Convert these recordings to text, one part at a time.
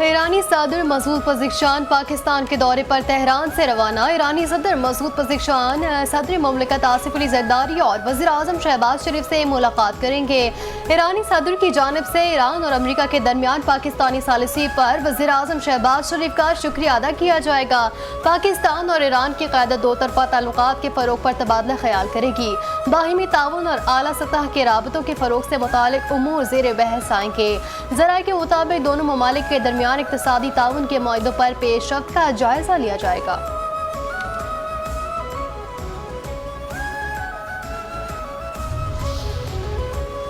ईरानी सदर मसूद पज़ेश्कियान पाकिस्तान के दौरे पर तेहरान से रवाना। ईरानी सदर मसूद पज़ेश्कियान सदर मुमलिकत आसिफ अली ज़रदारी और वज़ीर आज़म शहबाज शरीफ से मुलाकात करेंगे। ईरानी सदर की जानिब से ईरान और अमरीका के दरमियान पाकिस्तानी सालिसी पर वज़ीर आज़म शहबाज शरीफ का शुक्रिया अदा किया जाएगा। पाकिस्तान और ईरान की क़यादत दो तरफ़ा ताल्लुकात के फ़रोग़ पर तबादला ख्याल करेगी। बाहिमी ताउन और आला सतह के राबतों के फ़रोग़ से मुतालिक उमूर ज़ेर बहस आएंगे। ज़राए के मुताबिक दोनों ममालिक के दरमियान इक़्तिसादी ताउन के मुआहदों पर पेशरफ्त का जायजा लिया जाएगा।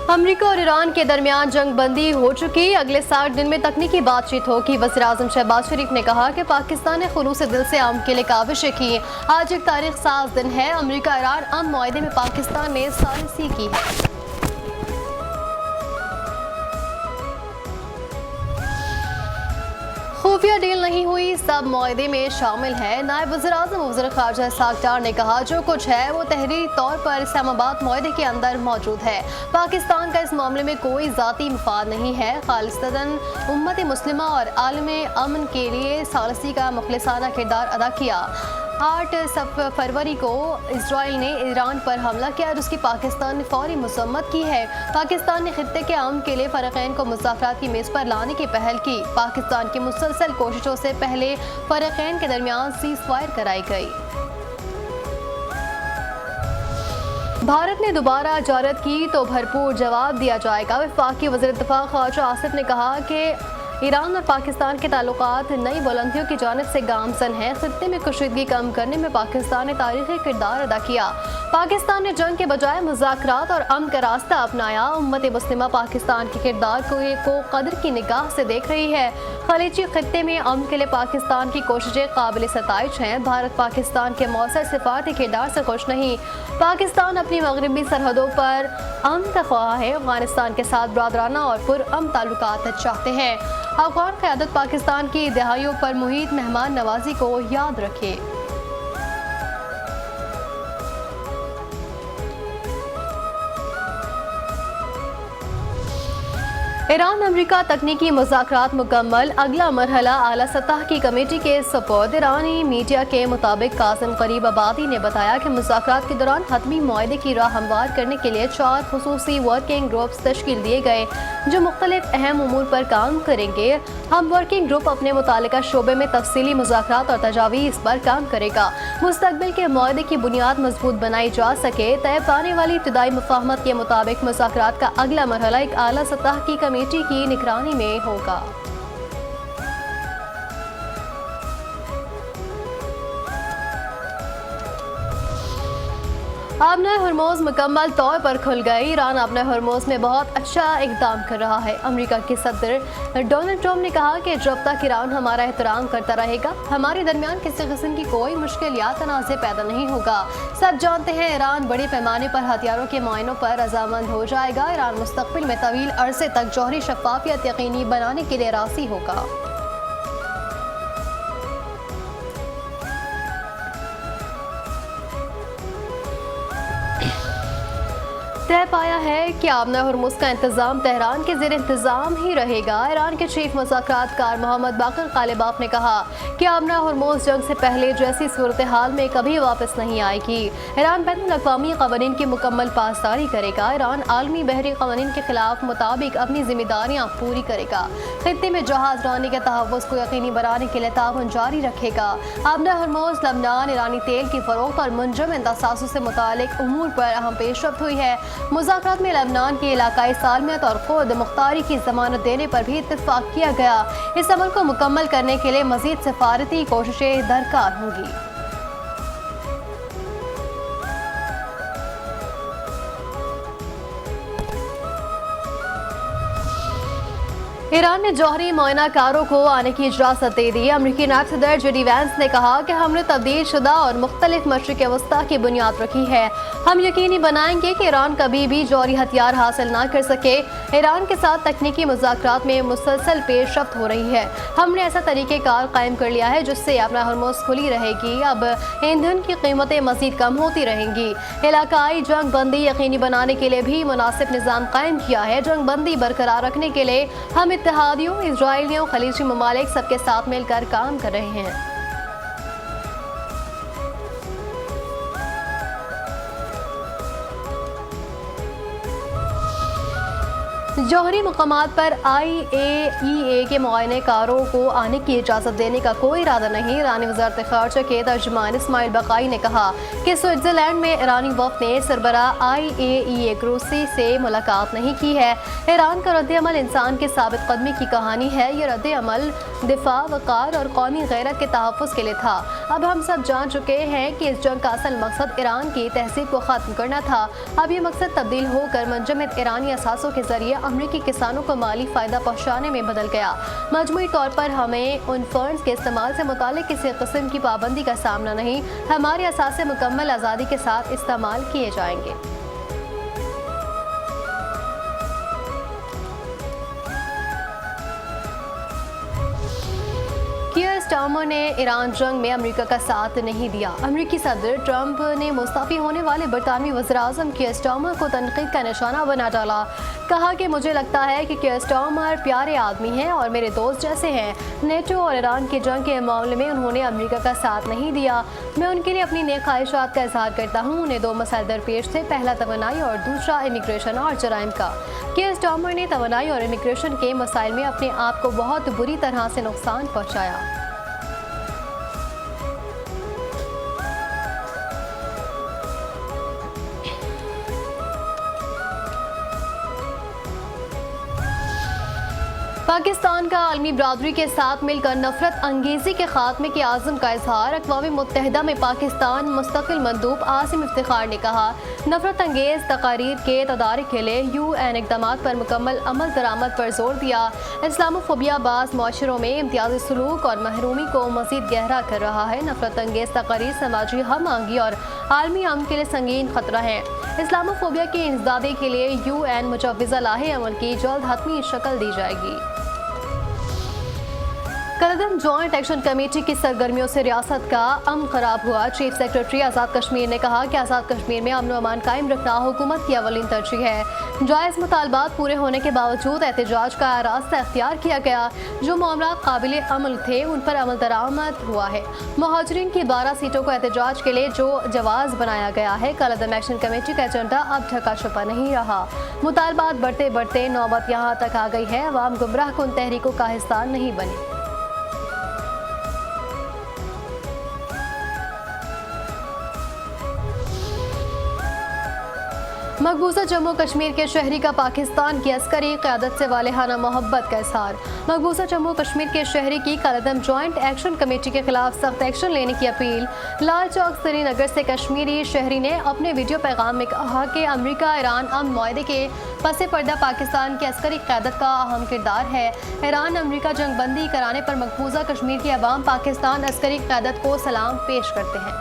अमरीका और ईरान के दरमियान जंग बंदी हो चुकी, अगले 60 दिन में तकनीकी बातचीत होगी। वज़ीर आज़म शहबाज शरीफ ने कहा कि पाकिस्तान ने खुलूस दिल से अमन के लिए काविशें की। आज एक तारीख साज़ दिन है। अमरीका ईरान अमन मुआहदे में पाकिस्तान ने सालिसी की है। खुफिया डील नहीं हुई, सब मुआहदे में शामिल है। नायब वज़ीर आज़म वज़ीर ख़ारजा इसहाक़ डार ने कहा जो कुछ है वो तहरीरी तौर पर इस्लामाबाद मुआहदे के अंदर मौजूद है। पाकिस्तान का इस मामले में कोई ज़ाती मफाद नहीं है। खालिस्तन उम्मत मुस्लिमा और आलम अमन के लिए सालिसी का मुखलिसाना किरदार अदा किया। 8 फरवरी को इसराइल ने ईरान पर हमला किया, जिसकी पाकिस्तान ने फौरी मज़म्मत की है। पाकिस्तान ने खित्ते के अमन के लिए फ़रक़ैन को मुज़ाकरात की मेज़ पर लाने की पहल की। पाकिस्तान की मुसलसल कोशिशों से पहले फ़रक़ैन के दरमियान सीज़ फायर कराई गई। भारत ने दोबारा जारत की तो भरपूर जवाब दिया जाएगा। वफाकी वज़ीर दिफ़ा ख़ारजा आसिफ ने कहा कि ईरान और पाकिस्तान के ताल्लुकात नई बुलंदियों की जानिब से गामज़न हैं। खित्ते में कशीदगी कम करने में पाकिस्तान ने तारीख़ी किरदार अदा किया। पाकिस्तान ने जंग के बजाय मुज़ाकरात और अमन का रास्ता अपनाया। उम्मत मुस्लिमा पाकिस्तान के किरदार को कदर की निगाह से देख रही है। खलीजी खित्ते में अमन के लिए पाकिस्तान की कोशिशें काबिल सताइश हैं। भारत पाकिस्तान के मौसर सिफारती किरदार से खुश नहीं। पाकिस्तान अपनी मगरबी सरहदों पर अमन का ख्वाह है। अफगानिस्तान के साथ बरादराना और पुरअमन ताल्लुकात चाहते हैं। अफगान क़यादत पाकिस्तान की दहाइयों पर मुहित मेहमान नवाजी को याद रखे। ईरान अमरीका तकनीकी मुज़ाकरात मुकम्मल, अगला मरहला आला सतह की कमेटी के सपोर्ट। ईरानी मीडिया के मुताबिक कासिम करीब आबादी ने बताया कि मुज़ाकरात के दौरान हतमी मुआहदे की राह हमवार करने के लिए 4 खुसूसी वर्किंग ग्रुप्स तश्कील दिए गए जो मुख्तलिफ अहम उमूर पर काम करेंगे। हम वर्किंग ग्रुप अपने मुतालिका शोबे में तफसीली मुज़ाकरात और तजावीज़ पर काम करेगा। मुस्तक़बिल के मुआहदे की बुनियाद मजबूत बनाई जा सके। तय पाने वाली इब्तिदाई मुफ़ाहमत के मुताबिक मुज़ाकरात का अगला मरहला एक आला सतह की कमेटी की निगरानी में होगा। आबना हरमोज़ मुकम्मल तौर पर खुल गई। ईरान आबना हरमोज़ में बहुत अच्छा इक़दाम कर रहा है। अमेरिका के सदर डोनाल्ड ट्रंप ने कहा कि जब तक ईरान हमारा एहतराम करता रहेगा हमारे दरमियान किसी किस्म की कोई मुश्किल या तनाज़े पैदा नहीं होगा। सब जानते हैं ईरान बड़े पैमाने पर हथियारों के मुआयनों पर रज़ामंद हो जाएगा। ईरान मुस्तक़बिल में तवील अरसे तक जौहरी शफ़ाफ़ियत यकीनी बनाने के लिए राज़ी होगा। तय पाया है कि आबना हरमुज़ का इंतज़ाम तेहरान के ज़ेर इंतज़ाम ही रहेगा। ईरान के चीफ मुज़ाकरातकार मोहम्मद बाक़र ग़ालिबाफ ने कहा कि आबना हरमुज़ जंग से पहले जैसी सूरत हाल में कभी वापस नहीं आएगी। ईरान बैनुल-अक़वामी क़वानीन की मुकम्मल पासदारी करेगा। ईरान आलमी बहरी क़वानीन के खिलाफ मुताबिक अपनी जिम्मेदारियाँ पूरी करेगा। खित्ते में जहाज़ रानी के तहफ़्फ़ुज़ को यकीनी बनाने के लिए ताउन जारी रखेगा। आबना हरमुज़ लबनान ईरानी तेल की फ़रोख्त और मुंजमद असासों से मुतालिक उमूर पर अहम पेशरफ्त हुई है। मुज़ाकरात में लबनान की इलाकाई सालमियत और खुद मुख्तारी की ज़मानत देने पर भी इत्तेफ़ाक किया गया। इस अमल को मुकम्मल करने के लिए मज़ीद सिफारती कोशिशें दरकार होंगी। ईरान ने जौहरी मुआयनाकारों को आने की इजाज़त दे दी। अमरीकी नायब सदर जेडी वैंस ने कहा कि हमने तब्दील शुदा और मुख्तलिफ मशरिक़ वस्ता की बुनियाद रखी है। हम यकीनी बनाएंगे कि ईरान कभी भी जौहरी हथियार हासिल ना कर सके। ईरान के साथ तकनीकी मुज़ाकरात में मुसलसल पेशरफ्त हो रही है। हमने ऐसा तरीक़ेकार कायम कर लिया है जिससे अपना हरमुज़ खुली रहेगी। अब ईंधन की कीमतें मज़ीद कम होती रहेंगी। इलाकाई जंग बंदी यकीनी बनाने के लिए भी मुनासिब निज़ाम कायम किया है। जंग बंदी बरकरार रखने के लिए हम इत्तेहादियों, इजरायलियों, खलीजी ममालिक सबके साथ मिलकर काम कर रहे हैं। जौहरी मकामात पर IAEA के मुआयने कारों को आने की इजाज़त देने का कोई इरादा नहीं। ईरानी वज़ारत ख़ारजा के तर्जुमान इस्माइल बक़ाई ने कहा कि स्विट्ज़रलैंड में ईरानी वफ़द ने सरबराह IAEA ग्रोसी से मुलाकात नहीं की है। ईरान का रद्द-ए-अमल इंसान के साबित कदमी की कहानी है। ये रद्द-ए-अमल दिफा, वक़ार और कौमी गैरत के तहफ़्फ़ुज़ के लिए था। अब हम सब जान चुके हैं कि इस जंग का असल मकसद ईरान की तहज़ीब को ख़त्म करना था। अब ये मकसद तब्दील होकर मुंजमद ईरानी असासों के ज़रिए अमरीकी किसानों को माली फ़ायदा पहुँचाने में बदल गया। मजमूई तौर पर हमें उन फंड्स के इस्तेमाल से मुताल्लिक़ किसी किस्म की पाबंदी का सामना नहीं, हमारे असासे मुकम्मल आज़ादी के साथ इस्तेमाल किए जाएंगे। कीयर स्टार्मर ने ईरान जंग में अमेरिका का साथ नहीं दिया। अमेरिकी सदर ट्रंप ने मुस्तफ़ी होने वाले बरतानवी वज़ीर-ए-आज़म कीयर स्टार्मर को तनक़ीद का निशाना बना डाला। कहा कि मुझे लगता है कि कीयर स्टार्मर प्यारे आदमी हैं और मेरे दोस्त जैसे हैं। नेटो और ईरान की जंग के मामले में उन्होंने अमेरिका का साथ नहीं दिया। मैं उनके लिए अपनी नेक ख्वाहिशात का इजहार करता हूँ। उन्हें दो मसाइल दरपेश थे, पहला तवानाई और दूसरा इमिग्रेशन और जराइम का। कीयर स्टार्मर ने तवानाई और इमिग्रेशन के मसाइल में अपने आप को बहुत बुरी तरह से नुकसान पहुँचाया। पाकिस्तान का आलमी बरादरी के साथ मिलकर नफरत अंगेज़ी के खात्मे के आज़म का इजहार। अक़वाम मुत्तहिदा में पाकिस्तान मुस्तक़िल मंदूब आसिम इफ्तिखार ने कहा, नफरत अंगेज़ तकारीर के तदारिक के लिए UN इक़दामात पर मुकम्मल अमल दरामद पर जोर दिया। इस्लामोफोबिया बाज़ मुआशरों में इम्तियाज़ी सलूक और महरूमी को मज़ीद गहरा कर रहा है। नफरत अंगेज़ तकारीर समाजी हम आहंगी और आलमी अमन के लिए संगीन खतरा है। इस्लामोफोबिया की इंसदादी के लिए UN मुजव्वज़ा लाहे अमल की जल्द हतमी शक्ल दी जाएगी। कलदम जॉइंट एक्शन कमेटी की सरगर्मियों से रियासत का अमन खराब हुआ। चीफ सेक्रेटरी आज़ाद कश्मीर ने कहा कि आज़ाद कश्मीर में अमन व अमान कायम रखना हुकूमत की अवलीन तरजीह है। जायज़ मुतालबात पूरे होने के बावजूद एहतजाज का रास्ता अख्तियार किया गया। जो मामला काबिल अमल थे उन पर अमल दरामद हुआ है। मुहाजिरीन की 12 सीटों को एहतजाज के लिए जो जवाज़ बनाया गया है। कलदम एक्शन कमेटी का एजेंडा अब ढका छुपा नहीं रहा। मुतालबात बढ़ते बढ़ते नौबत यहाँ तक आ गई है। अवाम गुमराह कुन तहरीकों का हिस्सा नहीं बनी। मकबूजा जम्मू कश्मीर के शहरी का पाकिस्तान की अस्करी क़यादत से वालेहाना मोहब्बत का इज़हार। मकबूजा जम्मू कश्मीर के शहरी की कलदम जॉइंट एक्शन कमेटी के खिलाफ सख्त एक्शन लेने की अपील। लाल चौक श्रीनगर से कश्मीरी शहरी ने अपने वीडियो पैगाम में कहा कि अमेरिका ईरान अमन मुआहदे के पस पर्दा पाकिस्तान की अस्करी क़यादत का अहम किरदार है। ईरान अमेरिका जंग बंदी कराने पर मकबूजा कश्मीर की अवाम पाकिस्तान अस्करी क़यादत को सलाम पेश करते हैं।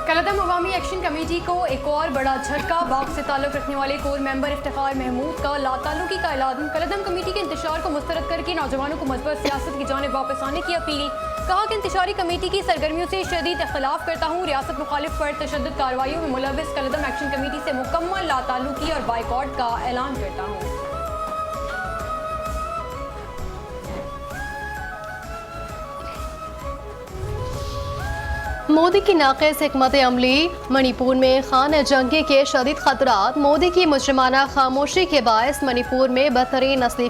कलदम अवामी एक्शन कमेटी को एक और बड़ा झटका। बाग से ताल्लुक़ रखने वाले कोर मेंबर इफ्तिखार महमूद का लाताल्लुकी का ऐलान। कलदम कमेटी के इंतशार को मुस्तरद करके नौजवानों को मजबूत सियासत की जानिब वापस आने की अपील। कहा कि इंतशारी कमेटी की सरगर्मियों से शदीद इख्तिलाफ करता हूँ। रियासत मुखालिफ पर तशद्दुद कार्रवाइयों में मुलव्विस कलदम एक्शन कमेटी से मुकम्मल लाताल्लुकी और बाइकॉट का ऐलान करता हूँ। मोदी की नाक़िस हिकमत अमली। मणिपुर में खान जंगी के शदीद खतरात। मोदी की मुजरिमाना खामोशी के बायस मणिपुर में बदतरीन नस्ली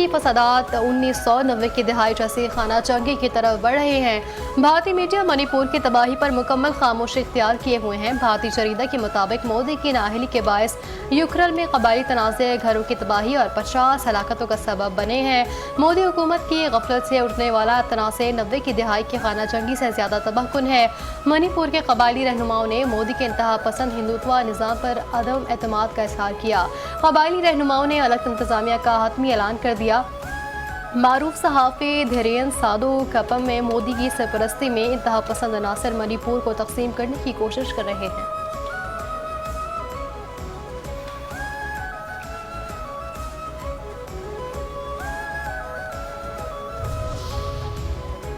फसादात 1990 की दिहाई जैसी खाना जंगी की तरफ बढ़ रहे हैं। भारतीय मीडिया मणिपुर की तबाही पर मुकम्मल खामोशी इख्तियार किए हुए हैं। भारतीय जरीदा के मुताबिक मोदी की नाअहली के बायस यूक्रेन में कबायली तनाज़े घरों की तबाही और 50 हलाकतों का सबब बने हैं। मोदी हुकूमत की गफलत से उठने वाला तनाज़े 90 की दिहाई की खाना जंगी से ज़्यादा तबाहकुन है। मणिपुर के कबायली रहनुमाओं ने मोदी के इंतहा पसंद हिंदुत्व निज़ाम पर अदम एतमाद का इज़हार किया। कबायली रहनुमाओं ने अलग इंतजामिया का हतमी ऐलान कर दिया। मारूफ सहाफ़ी धीरेन साधु कपम में मोदी की सरपरस्ती में इंतहा पसंद अनासर मणिपुर को तकसीम करने की कोशिश कर रहे हैं।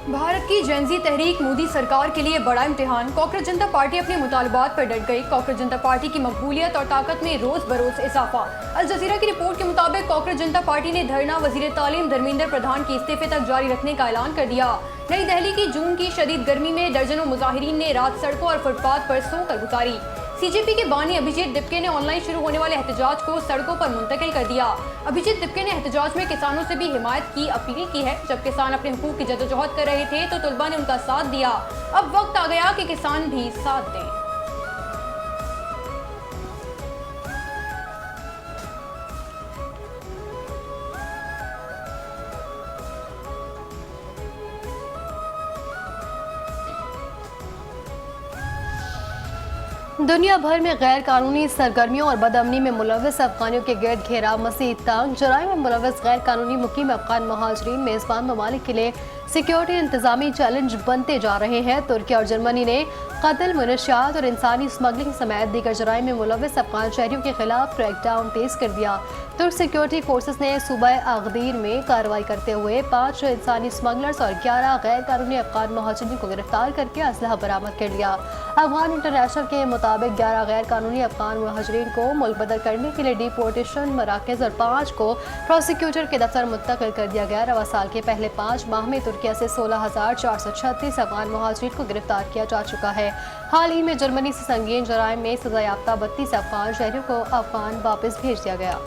भारत की जेनजी तहरीक मोदी सरकार के लिए बड़ा इम्तिहान। कांग्रेस जनता पार्टी अपने मुतालबात पर डट गई। कांग्रेस जनता पार्टी की मकबूलियत और ताकत में रोज बरोज इजाफा। अल जजीरा की रिपोर्ट के मुताबिक कांग्रेस जनता पार्टी ने धरना वजीर तालीम धर्मेंद्र प्रधान के इस्तीफे तक जारी रखने का ऐलान कर दिया। नई दिल्ली की जून की शदीद गर्मी में दर्जनों मुजाहिरीन ने रात सड़कों और फुटपाथ पर सोकर गुजारी। सीजेपी के बानी अभिजीत दिपके ने ऑनलाइन शुरू होने वाले एहतजाज को सड़कों पर मुंतकिल कर दिया। अभिजीत दिपके ने एहतजाज में किसानों से भी हिमायत की अपील की है। जब किसान अपने हुकूक की जदोजहद कर रहे थे तो तुलबा ने उनका साथ दिया। अब वक्त आ गया कि किसान भी साथ दें। दुनिया भर में गैर कानूनी सरगर्मियों और बदअमनी में मुलव्वस अफगानियों के गिरद घेरा मज़ीद तंग। जराइम में मुलव्वस गैर कानूनी मुकीम अफगान महाजरीन मेज़बान ममालिक के लिए सिक्योरिटी इंतजामी चैलेंज बनते जा रहे हैं। तुर्की और जर्मनी ने कत्ल, मनशियात और इंसानी स्मगलिंग समेत दीगर जराइम में मुलव्वस अफगान शहरियों के खिलाफ क्रैकडाउन तेज कर दिया। तुर्क सिक्योरिटी फोर्सेस ने सूबा अगदीर में कार्रवाई करते हुए 5 इंसानी स्मगलर्स और 11 गैर कानूनी अफगान महाजरीन को गिरफ्तार करके असलहा बरामद कर लिया। अफगान इंटरनेशनल के मुताबिक 11 गैर कानूनी अफगान महाजरीन को मुल्क बदल करने के लिए डिपोर्टेशन मराकज और 5 को प्रोसिक्यूटर के दफ्तर मुंतकिल कर दिया गया। रवा साल के पहले 5 माह में तुर्किया से 16,436 अफगान महाजरीन को गिरफ्तार किया जा चुका है। हाल ही में जर्मनी से संगीन जराइम में सजा याफ्ता 32 अफगान शहरियों को अफगान वापस भेज दिया गया।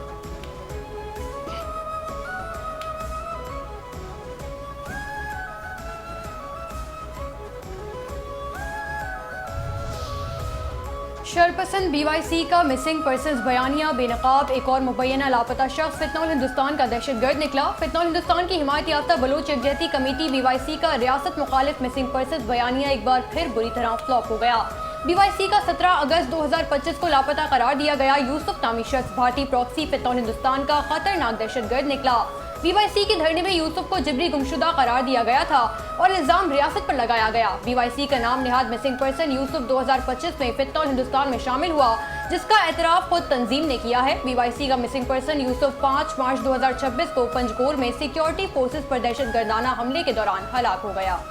शरपसंद BYC का मिसिंग पर्सन्स बयानिया बेनकाब। एक और मुबैना लापता शख्स फितनौल हिंदुस्तान का दहशतगर्द निकला। फितनौल हिंदुस्तान की हिमायत याफ्ता बलोच यकजहती कमेटी BYC का रियासत मुखालिफ मिसिंग पर्सन्स बयानिया एक बार फिर बुरी तरह फ्लॉप हो गया। BYC का 17 अगस्त 2025 को लापता करार दिया गया यूसुफ नामी शख्स भारतीय प्रॉक्सी फितनौल हिंदुस्तान का खतरनाक दहशतगर्द निकला। BYC के धरने में यूसुफ को जिबरी गुमशुदा करार दिया गया था और इल्जाम रियासत पर लगाया गया। BYC का नाम निहाद मिसिंग पर्सन यूसुफ 2025 में फितनौल हिंदुस्तान में शामिल हुआ, जिसका एतराफ खुद तंजीम ने किया है। BYC का मिसिंग पर्सन यूसुफ 5 मार्च 2026 को पंजकोर में सिक्योरिटी फोर्सेस पर दहशतगर्दाना हमले के दौरान हलाक हो गया।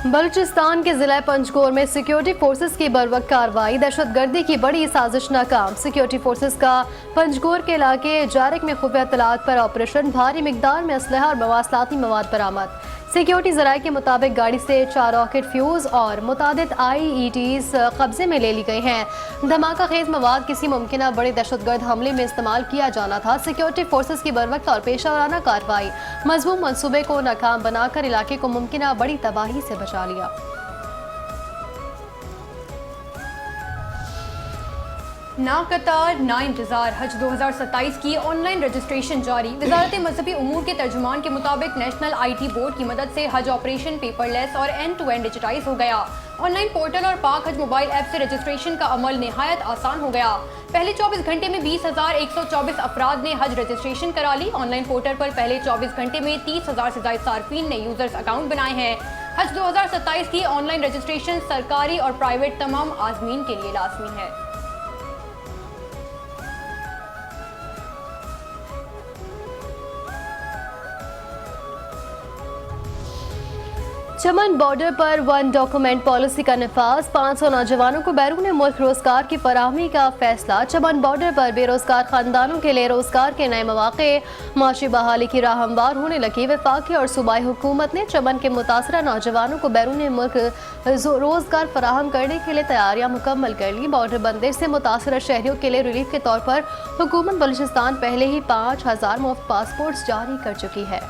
बलूचिस्तान के जिला पंजकोर में सिक्योरिटी फोर्सेस की बरवक्त कार्रवाई। दहशतगर्दी की बड़ी साजिश नाकाम। सिक्योरिटी फोर्सेस का पंजकोर के इलाके जारिक में खुफिया इत्तलात पर ऑपरेशन। भारी मिकदार में असलहा और मवासलाती मवाद बरामद। सिक्योरिटी जराये के मुताबिक गाड़ी से 4 रॉकेट फ्यूज और मुतादिद IEDs कब्जे में ले ली गई हैं। धमाका खेज मवाद किसी मुमकिन बड़े दहशतगर्द हमले में इस्तेमाल किया जाना था। सिक्योरिटी फोर्सेस की बरवक्त और पेशा वराना कार्रवाई मजबूत मंसूबे को नाकाम बनाकर इलाके को मुमकिन बड़ी तबाही से बचा लिया। ना कतार ना इंतजार। हज 2027 की ऑनलाइन रजिस्ट्रेशन जारी। वजारत मजहबी उमूर के तर्जुमान के मुताबिक नेशनल IT बोर्ड की मदद से हज ऑपरेशन पेपरलेस और एंड टू एंड डिजिटाइज हो गया। ऑनलाइन पोर्टल और पाक हज मोबाइल ऐप से रजिस्ट्रेशन का अमल निहायत आसान हो गया। पहले 24 घंटे में 20,124 अफराद ने हज रजिस्ट्रेशन करा ली। ऑनलाइन पोर्टल पर पहले 24 घंटे में 30,000 से ज्यादा सार्फिन ने यूजर्स अकाउंट बनाए हैं। हज 2027 की ऑनलाइन रजिस्ट्रेशन सरकारी और प्राइवेट तमाम आजमीन के लिए लाजमी है। चमन बॉर्डर पर 1 डॉक्यूमेंट पॉलिसी का निफाज। 500 नौजवानों को बैरून मुल्क रोजगार की फराहमी का फैसला। चमन बॉर्डर पर बेरोजगार खानदानों के लिए रोजगार के नए मौके, माशी बहाली की राह हमवार होने लगी। वफाकी और सूबाई हुकूमत ने चमन के मुतासरा नौजवानों को बैरून मुल्क रोजगार फराहम करने के लिए तैयारियां मुकम्मल कर ली। बॉर्डर बंदिश से मुतासरा शहरियों के लिए रिलीफ के तौर पर हुकूमत बलूचिस्तान पहले ही 5,000 मुफ्त पासपोर्ट जारी कर चुकी है।